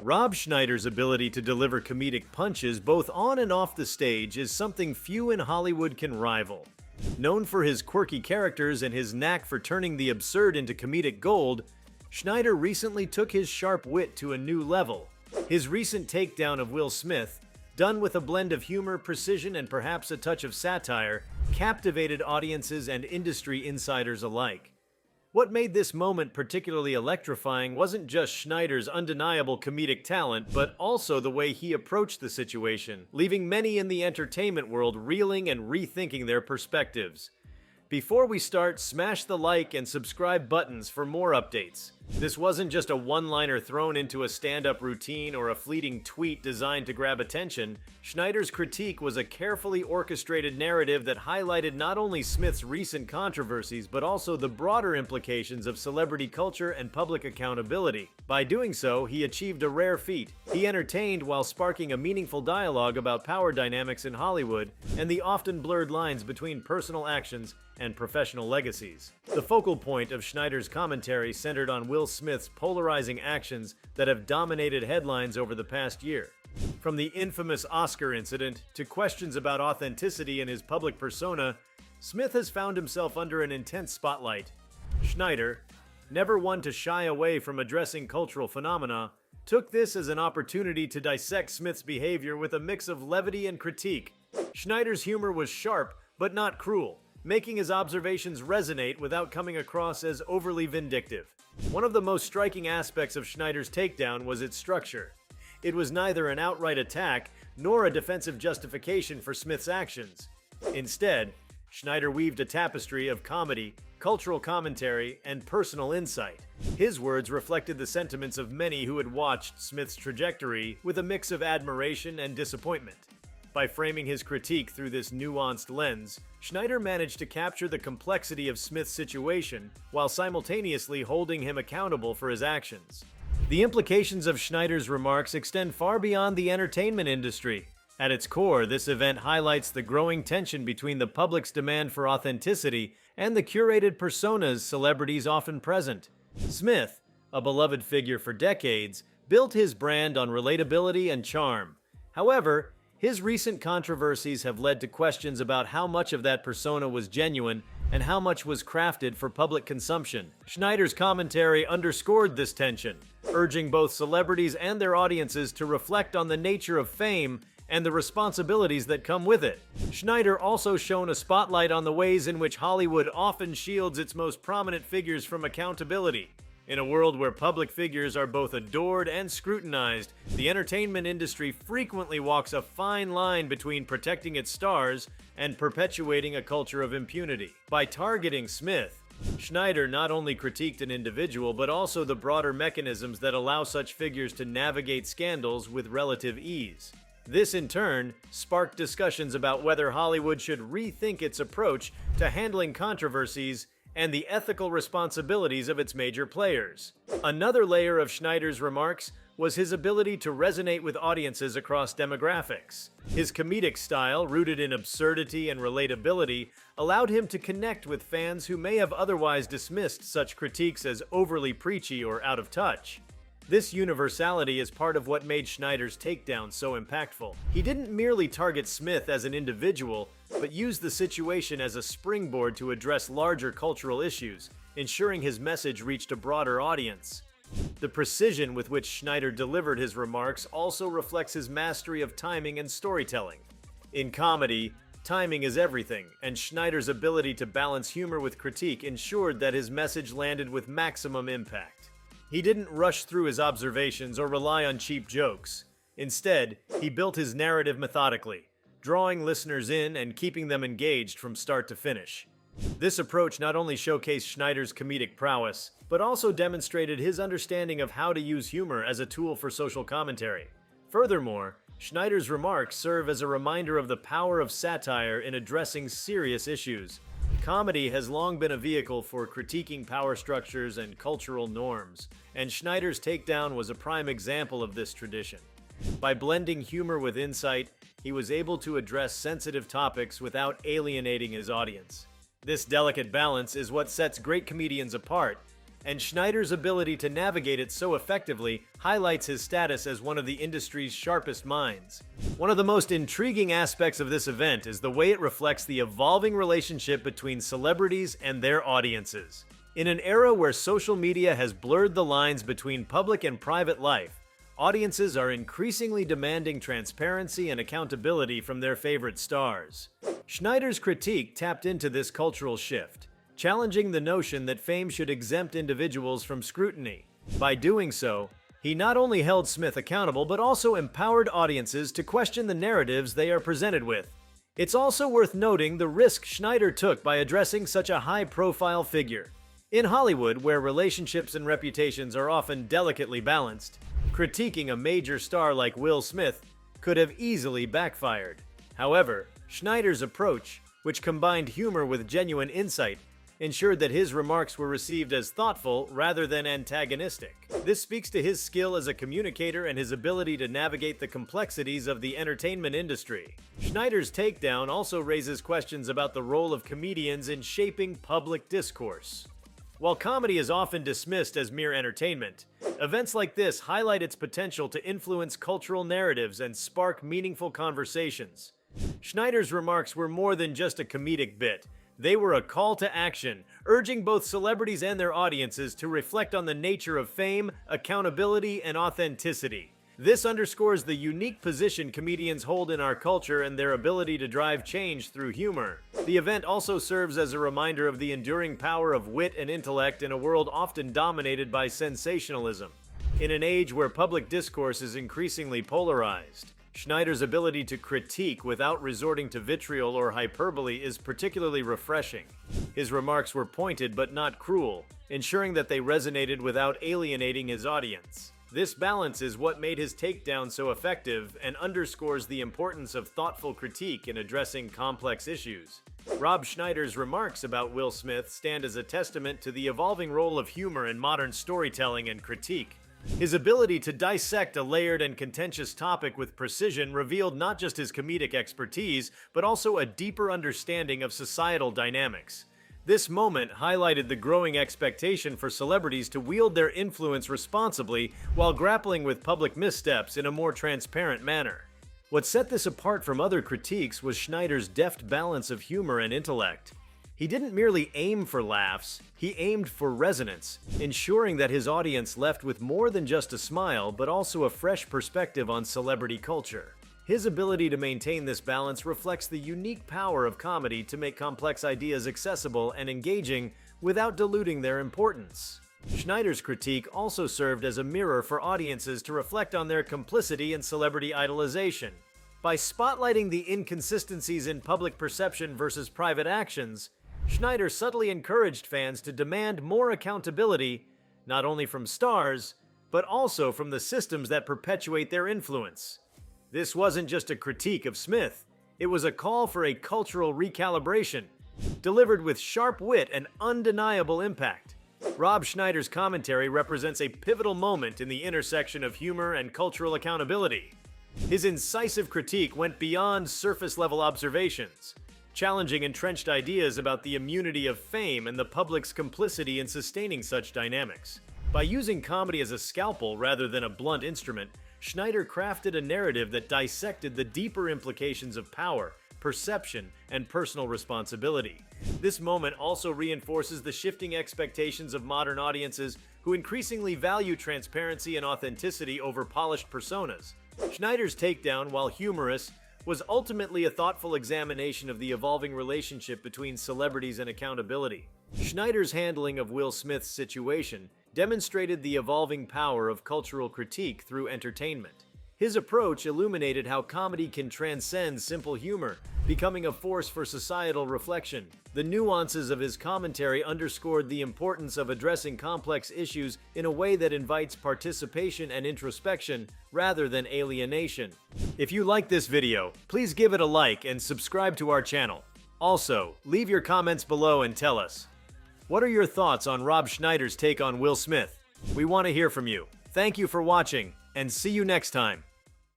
Rob Schneider's ability to deliver comedic punches both on and off the stage is something few in Hollywood can rival. Known for his quirky characters and his knack for turning the absurd into comedic gold, Schneider recently took his sharp wit to a new level. His recent takedown of Will Smith, done with a blend of humor, precision, and perhaps a touch of satire, captivated audiences and industry insiders alike. What made this moment particularly electrifying wasn't just Schneider's undeniable comedic talent, but also the way he approached the situation, leaving many in the entertainment world reeling and rethinking their perspectives. Before we start, smash the like and subscribe buttons for more updates. This wasn't just a one-liner thrown into a stand-up routine or a fleeting tweet designed to grab attention. Schneider's critique was a carefully orchestrated narrative that highlighted not only Smith's recent controversies, but also the broader implications of celebrity culture and public accountability. By doing so, he achieved a rare feat. He entertained while sparking a meaningful dialogue about power dynamics in Hollywood and the often blurred lines between personal actions and professional legacies. The focal point of Schneider's commentary centered on Will Smith's polarizing actions that have dominated headlines over the past year. From the infamous Oscar incident to questions about authenticity in his public persona, Smith has found himself under an intense spotlight. Schneider, never one to shy away from addressing cultural phenomena, took this as an opportunity to dissect Smith's behavior with a mix of levity and critique. Schneider's humor was sharp, but not cruel, making his observations resonate without coming across as overly vindictive. One of the most striking aspects of Schneider's takedown was its structure. It was neither an outright attack nor a defensive justification for Smith's actions. Instead, Schneider weaved a tapestry of comedy, cultural commentary, and personal insight. His words reflected the sentiments of many who had watched Smith's trajectory with a mix of admiration and disappointment. By framing his critique through this nuanced lens, Schneider managed to capture the complexity of Smith's situation while simultaneously holding him accountable for his actions. The implications of Schneider's remarks extend far beyond the entertainment industry. At its core, this event highlights the growing tension between the public's demand for authenticity and the curated personas celebrities often present. Smith, a beloved figure for decades, built his brand on relatability and charm. However, his recent controversies have led to questions about how much of that persona was genuine and how much was crafted for public consumption. Schneider's commentary underscored this tension, urging both celebrities and their audiences to reflect on the nature of fame and the responsibilities that come with it. Schneider also shone a spotlight on the ways in which Hollywood often shields its most prominent figures from accountability. In a world where public figures are both adored and scrutinized, the entertainment industry frequently walks a fine line between protecting its stars and perpetuating a culture of impunity. By targeting Smith, Schneider not only critiqued an individual but also the broader mechanisms that allow such figures to navigate scandals with relative ease. This, in turn, sparked discussions about whether Hollywood should rethink its approach to handling controversies and the ethical responsibilities of its major players. Another layer of Schneider's remarks was his ability to resonate with audiences across demographics. His comedic style, rooted in absurdity and relatability, allowed him to connect with fans who may have otherwise dismissed such critiques as overly preachy or out of touch. This universality is part of what made Schneider's takedown so impactful. He didn't merely target Smith as an individual, but used the situation as a springboard to address larger cultural issues, ensuring his message reached a broader audience. The precision with which Schneider delivered his remarks also reflects his mastery of timing and storytelling. In comedy, timing is everything, and Schneider's ability to balance humor with critique ensured that his message landed with maximum impact. He didn't rush through his observations or rely on cheap jokes. Instead, he built his narrative methodically, drawing listeners in and keeping them engaged from start to finish. This approach not only showcased Schneider's comedic prowess, but also demonstrated his understanding of how to use humor as a tool for social commentary. Furthermore, Schneider's remarks serve as a reminder of the power of satire in addressing serious issues. Comedy has long been a vehicle for critiquing power structures and cultural norms, and Schneider's takedown was a prime example of this tradition. By blending humor with insight, he was able to address sensitive topics without alienating his audience. This delicate balance is what sets great comedians apart, and Schneider's ability to navigate it so effectively highlights his status as one of the industry's sharpest minds. One of the most intriguing aspects of this event is the way it reflects the evolving relationship between celebrities and their audiences. In an era where social media has blurred the lines between public and private life, audiences are increasingly demanding transparency and accountability from their favorite stars. Schneider's critique tapped into this cultural shift, challenging the notion that fame should exempt individuals from scrutiny. By doing so, he not only held Smith accountable but also empowered audiences to question the narratives they are presented with. It's also worth noting the risk Schneider took by addressing such a high-profile figure. In Hollywood, where relationships and reputations are often delicately balanced, critiquing a major star like Will Smith could have easily backfired. However, Schneider's approach, which combined humor with genuine insight, ensured that his remarks were received as thoughtful rather than antagonistic. This speaks to his skill as a communicator and his ability to navigate the complexities of the entertainment industry. Schneider's takedown also raises questions about the role of comedians in shaping public discourse. While comedy is often dismissed as mere entertainment, events like this highlight its potential to influence cultural narratives and spark meaningful conversations. Schneider's remarks were more than just a comedic bit. They were a call to action, urging both celebrities and their audiences to reflect on the nature of fame, accountability, and authenticity. This underscores the unique position comedians hold in our culture and their ability to drive change through humor. The event also serves as a reminder of the enduring power of wit and intellect in a world often dominated by sensationalism. In an age where public discourse is increasingly polarized, Schneider's ability to critique without resorting to vitriol or hyperbole is particularly refreshing. His remarks were pointed but not cruel, ensuring that they resonated without alienating his audience. This balance is what made his takedown so effective and underscores the importance of thoughtful critique in addressing complex issues. Rob Schneider's remarks about Will Smith stand as a testament to the evolving role of humor in modern storytelling and critique. His ability to dissect a layered and contentious topic with precision revealed not just his comedic expertise, but also a deeper understanding of societal dynamics. This moment highlighted the growing expectation for celebrities to wield their influence responsibly while grappling with public missteps in a more transparent manner. What set this apart from other critiques was Schneider's deft balance of humor and intellect. He didn't merely aim for laughs, he aimed for resonance, ensuring that his audience left with more than just a smile but also a fresh perspective on celebrity culture. His ability to maintain this balance reflects the unique power of comedy to make complex ideas accessible and engaging without diluting their importance. Schneider's critique also served as a mirror for audiences to reflect on their complicity in celebrity idolization. By spotlighting the inconsistencies in public perception versus private actions, Schneider subtly encouraged fans to demand more accountability, not only from stars, but also from the systems that perpetuate their influence. This wasn't just a critique of Smith, it was a call for a cultural recalibration, delivered with sharp wit and undeniable impact. Rob Schneider's commentary represents a pivotal moment in the intersection of humor and cultural accountability. His incisive critique went beyond surface-level observations, challenging entrenched ideas about the immunity of fame and the public's complicity in sustaining such dynamics. By using comedy as a scalpel rather than a blunt instrument, Schneider crafted a narrative that dissected the deeper implications of power, perception, and personal responsibility. This moment also reinforces the shifting expectations of modern audiences who increasingly value transparency and authenticity over polished personas. Schneider's takedown, while humorous, was ultimately a thoughtful examination of the evolving relationship between celebrities and accountability. Schneider's handling of Will Smith's situation demonstrated the evolving power of cultural critique through entertainment. His approach illuminated how comedy can transcend simple humor, becoming a force for societal reflection. The nuances of his commentary underscored the importance of addressing complex issues in a way that invites participation and introspection rather than alienation. If you like this video, please give it a like and subscribe to our channel. Also, leave your comments below and tell us, what are your thoughts on Rob Schneider's take on Will Smith? We want to hear from you. Thank you for watching, and see you next time.